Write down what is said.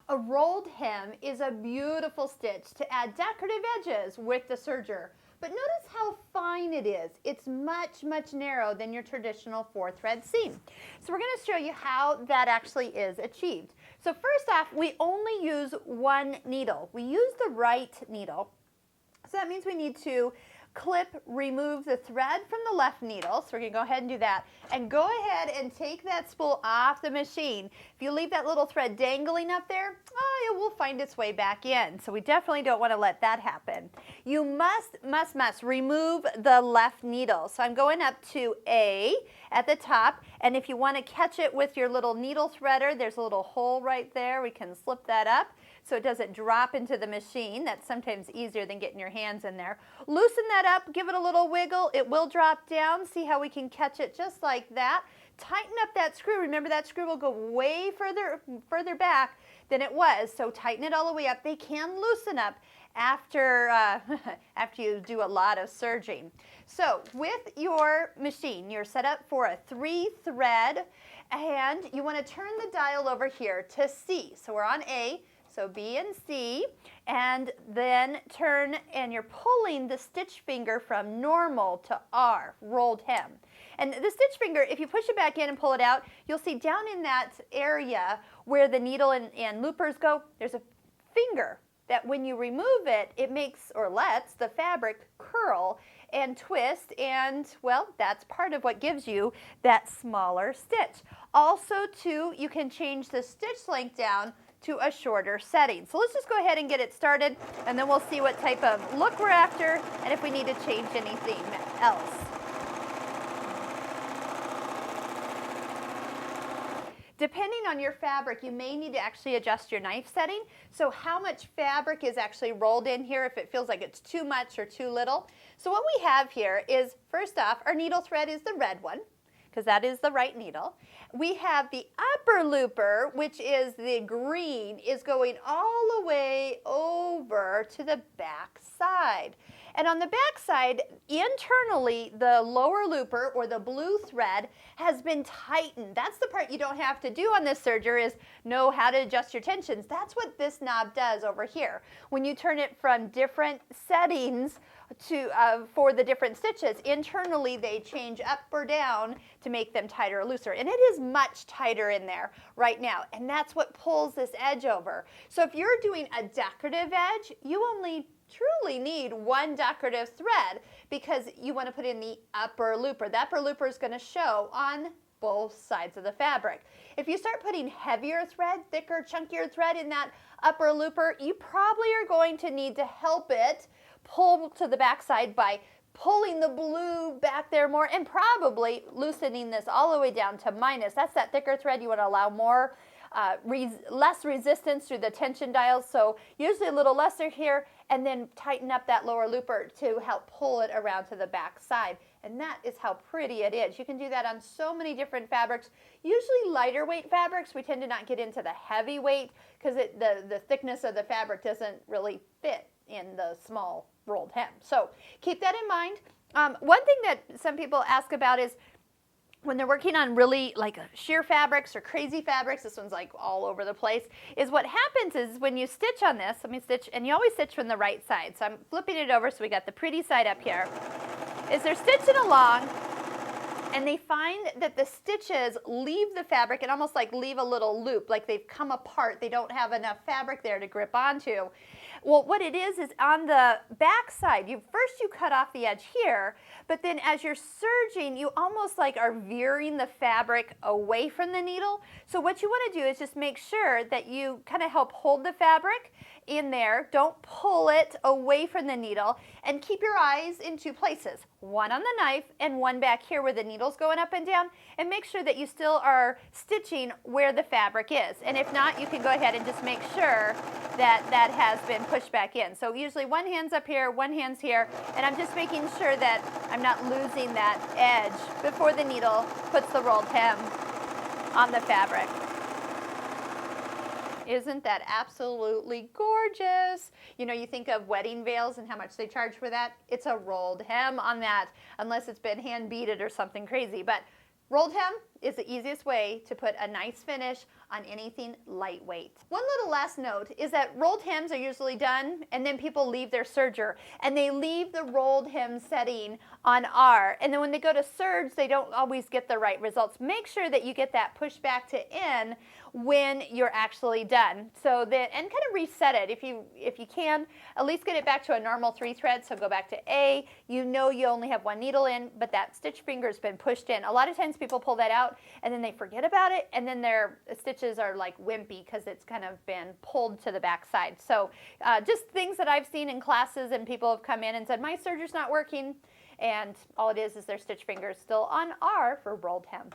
A rolled hem is a beautiful stitch to add decorative edges with the serger. But notice how fine it is. It's much, much narrower than your traditional 4-thread seam. So we're going to show you how that actually is achieved. So first off, we only use one needle. We use the right needle. So that means we need to remove the thread from the left needle. So we're going to go ahead and do that. And go ahead and take that spool off the machine. If you leave that little thread dangling up there, it will find its way back in. So we definitely don't want to let that happen. You must remove the left needle. So I'm going up to A at the top. And if you want to catch it with your little needle threader, there's a little hole right there. We can slip that up so it doesn't drop into the machine. That's sometimes easier than getting your hands in there. Loosen that up, give it a little wiggle. It will drop down. See how we can catch it just like that. Tighten up that screw. Remember, that screw will go way further back than it was, so tighten it all the way up. They can loosen up after you do a lot of serging. So with your machine, you're set up for a 3-thread, and you want to turn the dial over here to C. So we're on A. So B and C, and then turn, and you're pulling the stitch finger from normal to R, rolled hem. And the stitch finger, if you push it back in and pull it out, you'll see down in that area where the needle and loopers go, there's a finger that when you remove it, it makes or lets the fabric curl and twist, and well, that's part of what gives you that smaller stitch. Also, too, you can change the stitch length down to a shorter setting. So let's just go ahead and get it started, and then we'll see what type of look we're after and if we need to change anything else. Depending on your fabric, you may need to actually adjust your knife setting. So how much fabric is actually rolled in here, if it feels like it's too much or too little. So what we have here is, first off, our needle thread is the red one, because that is the right needle. We have the upper looper, which is the green, is going all the way over to the back side. And on the back side, internally, the lower looper, or the blue thread, has been tightened. That's the part you don't have to do on this serger, is know how to adjust your tensions. That's what this knob does over here. When you turn it from different settings for the different stitches, internally they change up or down to make them tighter or looser. And it is much tighter in there right now, and that's what pulls this edge over. So if you're doing a decorative edge, you only truly need one decorative thread, because you want to put in the upper looper. The upper looper is going to show on both sides of the fabric. If you start putting heavier thread, thicker, chunkier thread in that upper looper, you probably are going to need to help it pull to the back side by pulling the blue back there more, and probably loosening this all the way down to minus. That's that thicker thread. You want to allow more less resistance through the tension dials, so usually a little lesser here, and then tighten up that lower looper to help pull it around to the back side. And that is how pretty it is. You can do that on so many different fabrics. Usually lighter weight fabrics, we tend to not get into the heavy weight, because the thickness of the fabric doesn't really fit in the small rolled hem. So keep that in mind. One thing that some people ask about is when they're working on really like sheer fabrics or crazy fabrics, this one's like all over the place, is what happens is when you stitch on this, let me stitch, and you always stitch from the right side. So I'm flipping it over so we got the pretty side up here, is they're stitching along, and they find that the stitches leave the fabric and almost like leave a little loop, like they've come apart. They don't have enough fabric there to grip onto. Well, what it is on the back side, first you cut off the edge here, but then as you're serging, you almost like are veering the fabric away from the needle. So what you want to do is just make sure that you kind of help hold the fabric in there. Don't pull it away from the needle, and keep your eyes in two places, one on the knife and one back here where the needle's going up and down, and make sure that you still are stitching where the fabric is. And if not, you can go ahead and just make sure that that has been pushed back in. So usually one hand's up here, one hand's here, and I'm just making sure that I'm not losing that edge before the needle puts the rolled hem on the fabric. Isn't that absolutely gorgeous? You know, you think of wedding veils and how much they charge for that. It's a rolled hem on that, unless it's been hand beaded or something crazy. But rolled hem is the easiest way to put a nice finish on anything lightweight. One little last note is that rolled hems are usually done and then people leave their serger and they leave the rolled hem setting on R, and then when they go to serge they don't always get the right results. Make sure that you get that push back to in when you're actually done. So that, and kind of reset it if you can, at least get it back to a normal 3 thread. So go back to A, you know you only have 1 needle in, but that stitch finger's been pushed in. A lot of times people pull that out and then they forget about it, and then their stitches are like wimpy because it's kind of been pulled to the back side. So just things that I've seen in classes, and people have come in and said, my serger's not working, and all it is their stitch finger's still on R for rolled hem.